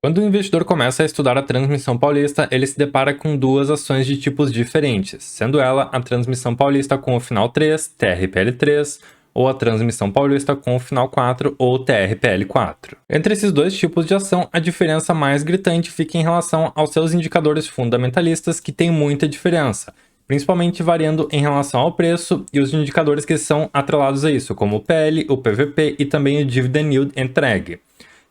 Quando o investidor começa a estudar a Transmissão Paulista, ele se depara com duas ações de tipos diferentes, sendo ela a Transmissão Paulista com o final 3, TRPL3, ou a Transmissão Paulista com o final 4, ou TRPL4. Entre esses dois tipos de ação, a diferença mais gritante fica em relação aos seus indicadores fundamentalistas, que tem muita diferença, principalmente variando em relação ao preço e os indicadores que são atrelados a isso, como o PL, o PVP e também o Dividend Yield entregue.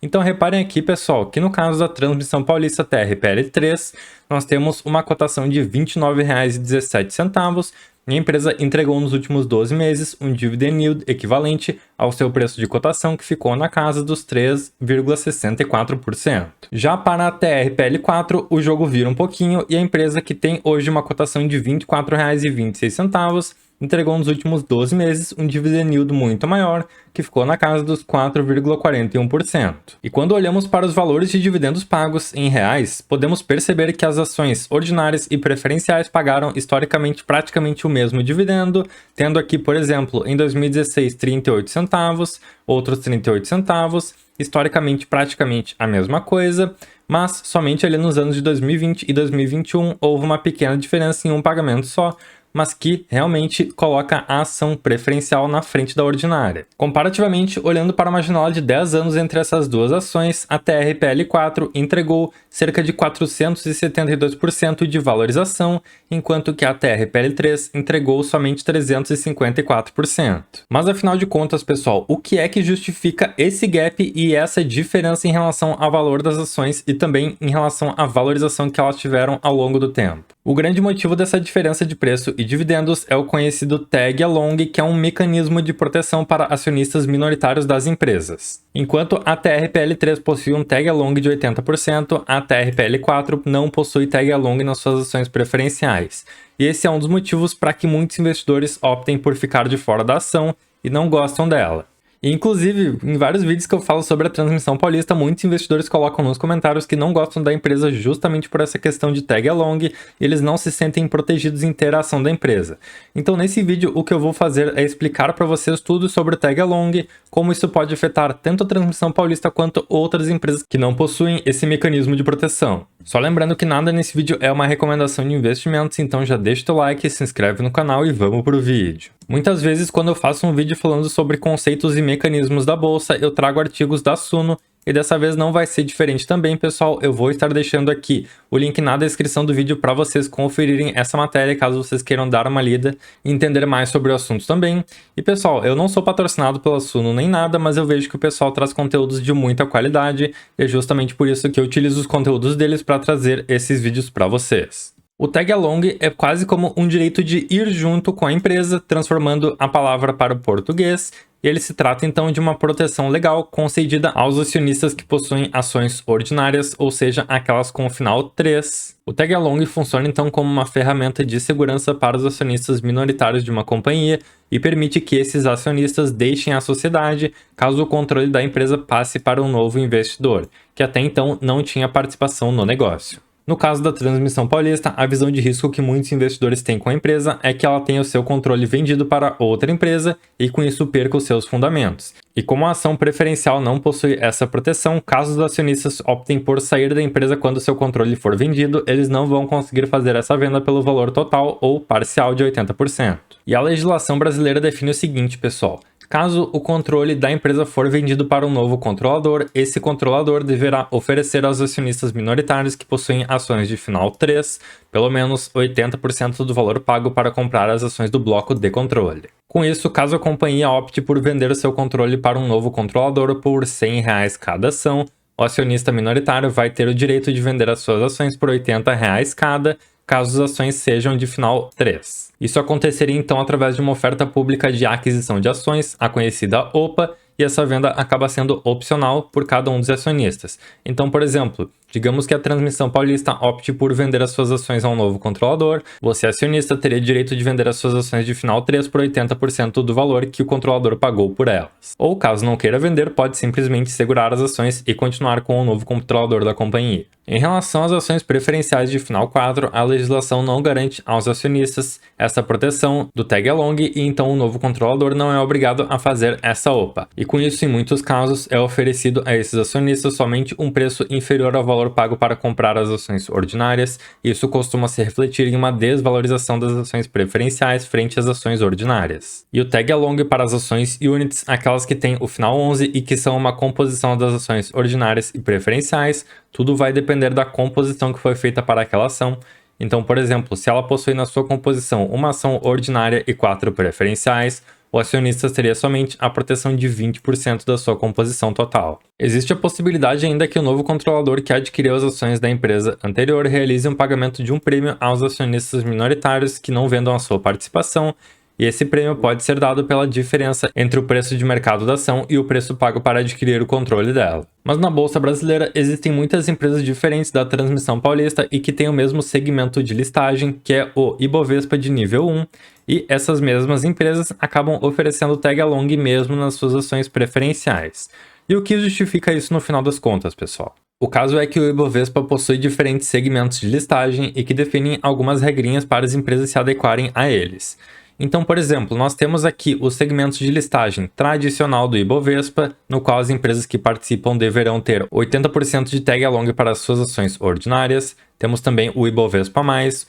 Então reparem aqui, pessoal, que no caso da Transmissão Paulista TRPL3, nós temos uma cotação de R$ 29,17 e a empresa entregou nos últimos 12 meses um Dividend Yield equivalente ao seu preço de cotação, que ficou na casa dos 3,64%. Já para a TRPL4, o jogo vira um pouquinho e a empresa, que tem hoje uma cotação de R$ 24,26, entregou nos últimos 12 meses um dividend yield muito maior, que ficou na casa dos 4,41%. E quando olhamos para os valores de dividendos pagos em reais, podemos perceber que as ações ordinárias e preferenciais pagaram historicamente praticamente o mesmo dividendo, tendo aqui, por exemplo, em 2016 38 centavos, outros 38 centavos, historicamente praticamente a mesma coisa, mas somente ali nos anos de 2020 e 2021 houve uma pequena diferença em um pagamento só, mas que realmente coloca a ação preferencial na frente da ordinária. Comparativamente, olhando para uma janela de 10 anos entre essas duas ações, a TRPL4 entregou cerca de 472% de valorização, enquanto que a TRPL3 entregou somente 354%. Mas afinal de contas, pessoal, o que é que justifica esse gap e essa diferença em relação ao valor das ações e também em relação à valorização que elas tiveram ao longo do tempo? O grande motivo dessa diferença de preço e dividendos é o conhecido Tag Along, que é um mecanismo de proteção para acionistas minoritários das empresas. Enquanto a TRPL3 possui um Tag Along de 80%, a TRPL4 não possui Tag Along nas suas ações preferenciais. E esse é um dos motivos para que muitos investidores optem por ficar de fora da ação e não gostam dela. E, inclusive, em vários vídeos que eu falo sobre a Transmissão Paulista, muitos investidores colocam nos comentários que não gostam da empresa justamente por essa questão de tag along e eles não se sentem protegidos em ter a ação da empresa. Então, nesse vídeo, o que eu vou fazer é explicar para vocês tudo sobre o tag along, como isso pode afetar tanto a Transmissão Paulista quanto outras empresas que não possuem esse mecanismo de proteção. Só lembrando que nada nesse vídeo é uma recomendação de investimentos, então já deixa o teu like, se inscreve no canal e vamos pro vídeo. Muitas vezes, quando eu faço um vídeo falando sobre conceitos e mecanismos da bolsa, eu trago artigos da Suno, e dessa vez não vai ser diferente também, pessoal. Eu vou estar deixando aqui o link na descrição do vídeo para vocês conferirem essa matéria, caso vocês queiram dar uma lida e entender mais sobre o assunto também. E pessoal, eu não sou patrocinado pela Suno nem nada, mas eu vejo que o pessoal traz conteúdos de muita qualidade, e é justamente por isso que eu utilizo os conteúdos deles para trazer esses vídeos para vocês. O tag along é quase como um direito de ir junto com a empresa, transformando a palavra para o português, e ele se trata então de uma proteção legal concedida aos acionistas que possuem ações ordinárias, ou seja, aquelas com o final 3. O tag along funciona então como uma ferramenta de segurança para os acionistas minoritários de uma companhia e permite que esses acionistas deixem a sociedade caso o controle da empresa passe para um novo investidor, que até então não tinha participação no negócio. No caso da Transmissão Paulista, a visão de risco que muitos investidores têm com a empresa é que ela tenha o seu controle vendido para outra empresa e com isso perca os seus fundamentos. E como a ação preferencial não possui essa proteção, caso os acionistas optem por sair da empresa quando seu controle for vendido, eles não vão conseguir fazer essa venda pelo valor total ou parcial de 80%. E a legislação brasileira define o seguinte, pessoal. Caso o controle da empresa for vendido para um novo controlador, esse controlador deverá oferecer aos acionistas minoritários que possuem ações de final 3, pelo menos 80% do valor pago para comprar as ações do bloco de controle. Com isso, caso a companhia opte por vender o seu controle para um novo controlador por R$ 100 cada ação, o acionista minoritário vai ter o direito de vender as suas ações por R$ 80 cada, caso as ações sejam de final 3. Isso aconteceria então através de uma oferta pública de aquisição de ações, a conhecida OPA, e essa venda acaba sendo opcional por cada um dos acionistas. Então, por exemplo, Digamos que a Transmissão Paulista opte por vender as suas ações a um novo controlador, você acionista teria direito de vender as suas ações de final 3 por 80% do valor que o controlador pagou por elas. Ou caso não queira vender, pode simplesmente segurar as ações e continuar com o novo controlador da companhia. Em relação às ações preferenciais de final 4, a legislação não garante aos acionistas essa proteção do tag-along e então o novo controlador não é obrigado a fazer essa OPA. E com isso, em muitos casos, é oferecido a esses acionistas somente um preço inferior ao valor pago para comprar as ações ordinárias. Isso costuma se refletir em uma desvalorização das ações preferenciais frente às ações ordinárias. E o tag-along para as ações units, aquelas que têm o final 11 e que são uma composição das ações ordinárias e preferenciais, tudo vai depender da composição que foi feita para aquela ação. Então, por exemplo, se ela possui na sua composição uma ação ordinária e 4 preferenciais, o acionista teria somente a proteção de 20% da sua composição total. Existe a possibilidade ainda que o novo controlador que adquiriu as ações da empresa anterior realize um pagamento de um prêmio aos acionistas minoritários que não vendam a sua participação, e esse prêmio pode ser dado pela diferença entre o preço de mercado da ação e o preço pago para adquirir o controle dela. Mas na Bolsa Brasileira existem muitas empresas diferentes da Transmissão Paulista e que têm o mesmo segmento de listagem, que é o Ibovespa de nível 1, e essas mesmas empresas acabam oferecendo tag-along mesmo nas suas ações preferenciais. E o que justifica isso no final das contas, pessoal? O caso é que o Ibovespa possui diferentes segmentos de listagem e que definem algumas regrinhas para as empresas se adequarem a eles. Então, por exemplo, nós temos aqui os segmentos de listagem tradicional do Ibovespa, no qual as empresas que participam deverão ter 80% de tag-along para as suas ações ordinárias. Temos também o Ibovespa+,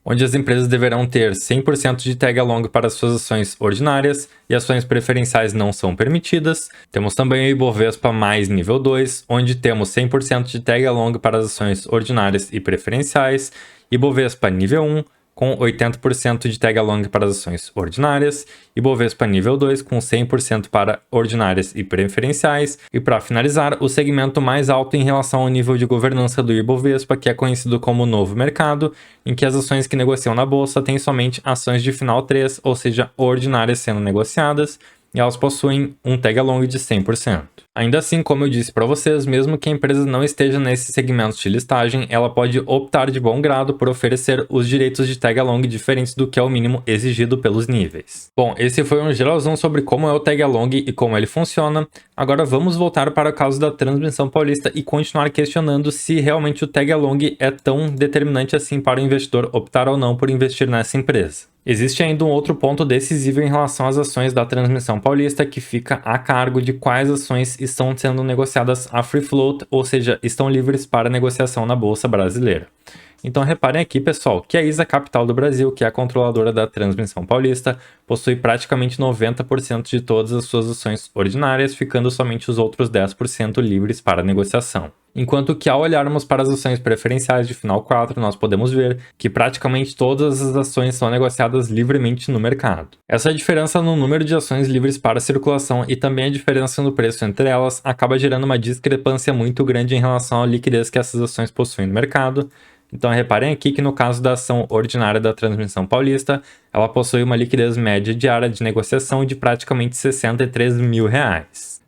onde as empresas deverão ter 100% de tag-along para as suas ações ordinárias e ações preferenciais não são permitidas. Temos também o Ibovespa+ nível 2, onde temos 100% de tag-along para as ações ordinárias e preferenciais. Ibovespa nível 1, com 80% de tag-along para as ações ordinárias, Ibovespa nível 2 com 100% para ordinárias e preferenciais, e para finalizar, o segmento mais alto em relação ao nível de governança do Ibovespa, que é conhecido como Novo Mercado, em que as ações que negociam na bolsa têm somente ações de final 3, ou seja, ordinárias sendo negociadas, e elas possuem um tag-along de 100%. Ainda assim, como eu disse para vocês, mesmo que a empresa não esteja nesses segmentos de listagem, ela pode optar de bom grado por oferecer os direitos de tag-along diferentes do que é o mínimo exigido pelos níveis. Bom, esse foi um geralzão sobre como é o tag-along e como ele funciona. Agora vamos voltar para o caso da Transmissão Paulista e continuar questionando se realmente o tag-along é tão determinante assim para o investidor optar ou não por investir nessa empresa. Existe ainda um outro ponto decisivo em relação às ações da Transmissão Paulista, que fica a cargo de quais ações estão sendo negociadas a free float, ou seja, estão livres para negociação na Bolsa Brasileira. Então reparem aqui, pessoal, que a ISA Capital do Brasil, que é a controladora da Transmissão Paulista, possui praticamente 90% de todas as suas ações ordinárias, ficando somente os outros 10% livres para negociação. Enquanto que ao olharmos para as ações preferenciais de final 4, nós podemos ver que praticamente todas as ações são negociadas livremente no mercado. Essa diferença no número de ações livres para circulação e também a diferença no preço entre elas acaba gerando uma discrepância muito grande em relação à liquidez que essas ações possuem no mercado. Então reparem aqui que no caso da ação ordinária da Transmissão Paulista, ela possui uma liquidez média diária de negociação de praticamente R$ 63 mil.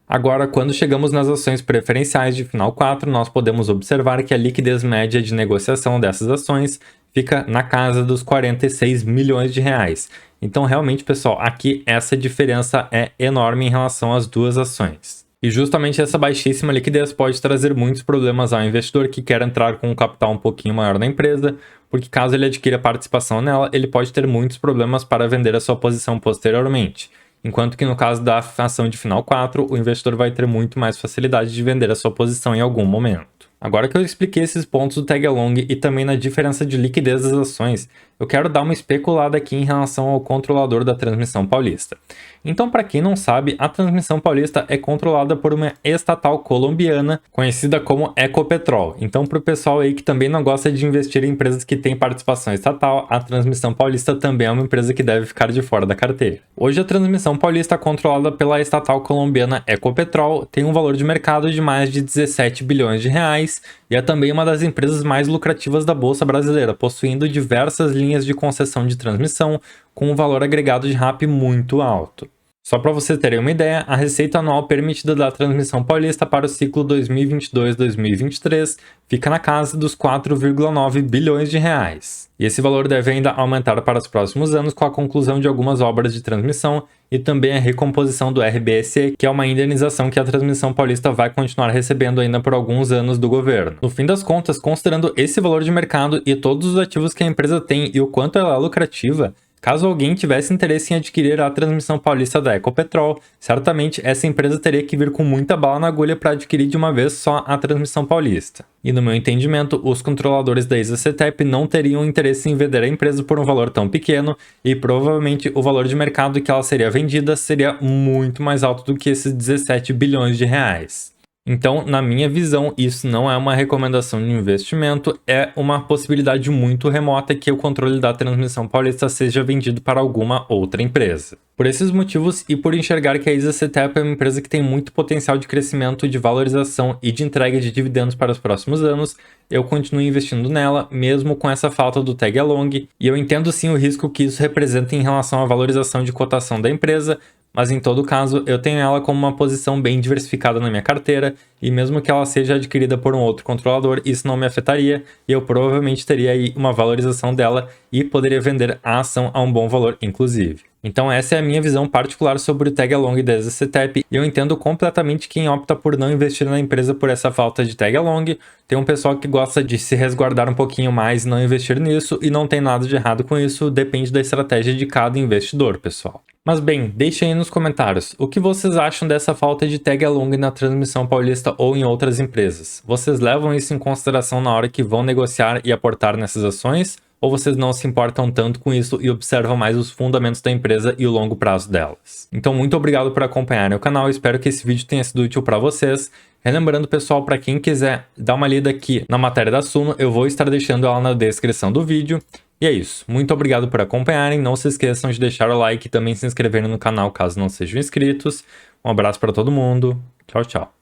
Agora, quando chegamos nas ações preferenciais de final 4, nós podemos observar que a liquidez média de negociação dessas ações fica na casa dos 46 milhões de reais. Então realmente, pessoal, aqui essa diferença é enorme em relação às duas ações. E justamente essa baixíssima liquidez pode trazer muitos problemas ao investidor que quer entrar com um capital um pouquinho maior na empresa, porque caso ele adquira participação nela, ele pode ter muitos problemas para vender a sua posição posteriormente. Enquanto que no caso da ação de final 4, o investidor vai ter muito mais facilidade de vender a sua posição em algum momento. Agora que eu expliquei esses pontos do tag-along e também na diferença de liquidez das ações, eu quero dar uma especulada aqui em relação ao controlador da Transmissão Paulista. Então, para quem não sabe, a Transmissão Paulista é controlada por uma estatal colombiana conhecida como Ecopetrol. Então, para o pessoal aí que também não gosta de investir em empresas que têm participação estatal, a Transmissão Paulista também é uma empresa que deve ficar de fora da carteira. Hoje, a Transmissão Paulista, controlada pela estatal colombiana Ecopetrol, tem um valor de mercado de mais de 17 bilhões de reais e é também uma das empresas mais lucrativas da Bolsa Brasileira, possuindo diversas linhas de concessão de transmissão com um valor agregado de RAP muito alto. Só para vocês terem uma ideia, a receita anual permitida da Transmissão Paulista para o ciclo 2022-2023 fica na casa dos 4,9 bilhões de reais. E esse valor deve ainda aumentar para os próximos anos com a conclusão de algumas obras de transmissão e também a recomposição do RBSE, que é uma indenização que a Transmissão Paulista vai continuar recebendo ainda por alguns anos do governo. No fim das contas, considerando esse valor de mercado e todos os ativos que a empresa tem e o quanto ela é lucrativa, caso alguém tivesse interesse em adquirir a Transmissão Paulista da Ecopetrol, certamente essa empresa teria que vir com muita bala na agulha para adquirir de uma vez só a Transmissão Paulista. E no meu entendimento, os controladores da ISA-CTEP não teriam interesse em vender a empresa por um valor tão pequeno e provavelmente o valor de mercado que ela seria vendida seria muito mais alto do que esses 17 bilhões de reais. Então, na minha visão, isso não é uma recomendação de investimento, é uma possibilidade muito remota que o controle da Transmissão Paulista seja vendido para alguma outra empresa. Por esses motivos e por enxergar que a ISA-CTEP é uma empresa que tem muito potencial de crescimento, de valorização e de entrega de dividendos para os próximos anos, eu continuo investindo nela, mesmo com essa falta do tag along, e eu entendo sim o risco que isso representa em relação à valorização de cotação da empresa, mas em todo caso, eu tenho ela como uma posição bem diversificada na minha carteira, e mesmo que ela seja adquirida por um outro controlador, isso não me afetaria, e eu provavelmente teria aí uma valorização dela e poderia vender a ação a um bom valor, inclusive. Então essa é a minha visão particular sobre o tag along da ISA-CTEP, e eu entendo completamente quem opta por não investir na empresa por essa falta de tag along. Tem um pessoal que gosta de se resguardar um pouquinho mais e não investir nisso, e não tem nada de errado com isso, depende da estratégia de cada investidor, pessoal. Mas bem, deixem aí nos comentários, o que vocês acham dessa falta de tag along na Transmissão Paulista ou em outras empresas? Vocês levam isso em consideração na hora que vão negociar e aportar nessas ações? Ou vocês não se importam tanto com isso e observam mais os fundamentos da empresa e o longo prazo delas? Então, muito obrigado por acompanharem o canal, espero que esse vídeo tenha sido útil para vocês. Relembrando, pessoal, para quem quiser dar uma lida aqui na matéria da Suno, eu vou estar deixando ela na descrição do vídeo. E é isso, muito obrigado por acompanharem, não se esqueçam de deixar o like e também se inscreverem no canal caso não sejam inscritos. Um abraço para todo mundo, tchau, tchau.